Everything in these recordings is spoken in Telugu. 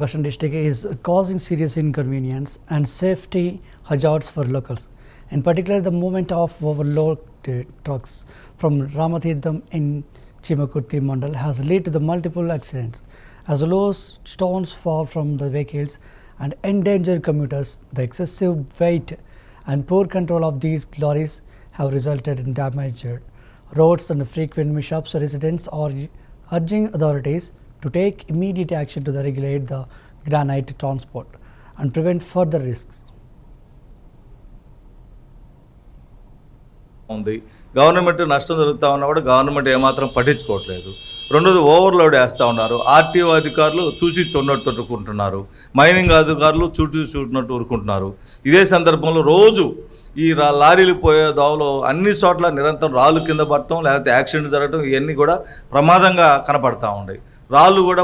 Kashan district is causing serious inconvenience and safety hazards for locals. In particular, the movement of overloaded trucks from Ramathirdam in Chimakurti Mandal has led to the multiple accidents. As loose stones fall from the vehicles and endanger commuters, the excessive weight and poor control of these lorries have resulted in damaged roads and frequent mishaps. Residents are urging authorities to take immediate action to regulate the granite transport and prevent further risks. ఉంది గవర్నమెంట్ నష్టం జరుగుతూ ఉన్నా కూడా గవర్నమెంట్ ఏమాత్రం పట్టించుకోవట్లేదు. రెండోది ఓవర్లోడ్ వేస్తూ ఉన్నారు. ఆర్టీఓ అధికారులు చూసి చూడనట్టు ఊరుకుంటున్నారు, మైనింగ్ అధికారులు చూడనట్టు ఊరుకుంటున్నారు. ఇదే సందర్భంలో రోజు ఈ లారీలు పోయే దోవలో అన్ని చోట్ల నిరంతరం రాళ్ళు కింద పడటం, లేకపోతే యాక్సిడెంట్ జరగడం, ఇవన్నీ కూడా ప్రమాదంగా కనపడతా ఉన్నాయి. రాళ్ళు కూడా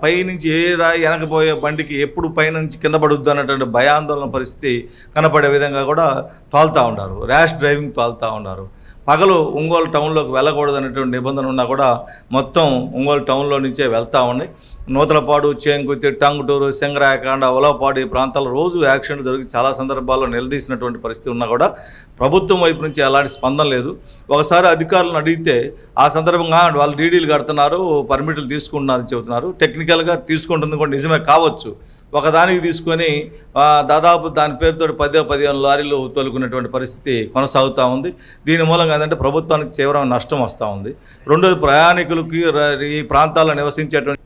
పైనుంచి ఏ రాయి వెనకపోయే బండికి ఎప్పుడు పైనుంచి కింద పడుద్దు అన్నటువంటి భయాందోళన పరిస్థితి కనపడే విధంగా కూడా తోలుతూ ఉన్నారు. ర్యాష్ డ్రైవింగ్ తోలుతూ ఉన్నారు. పగలు ఒంగోలు టౌన్లోకి వెళ్ళకూడదు అనేటువంటి నిబంధన ఉన్నా కూడా మొత్తం ఒంగోలు టౌన్లో నుంచే వెళ్తూ ఉన్నాయి. నూతలపాడు, చేంకుర్తి, టంగుటూరు, సింగరాయకాండ, ఉలవపాడు ఈ ప్రాంతాల్లో రోజు యాక్సిడెంట్ జరిగి చాలా సందర్భాల్లో నిలదీసినటువంటి పరిస్థితి ఉన్నా కూడా ప్రభుత్వం వైపు నుంచి ఎలాంటి స్పందన లేదు. ఒకసారి అధికారులను అడిగితే ఆ సందర్భంగా వాళ్ళు డీడీలు కడుతున్నారు, పర్మిట్లు తీసుకుంటున్నారని చెబుతున్నారు. టెక్నికల్గా తీసుకుంటుంది కూడా నిజమే కావచ్చు. ఒకదానికి తీసుకొని దాదాపు దాని పేరుతో 10-15 లారీలు తోలుకునేటువంటి పరిస్థితి కొనసాగుతూ ఉంది. దీని మూలంగా ఏంటంటే ప్రభుత్వానికి తీవ్రమైన నష్టం వస్తూ ఉంది. రెండోది ప్రయాణికులకి ఈ ప్రాంతాల్లో నివసించేటువంటి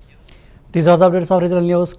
These are the updates of regional news.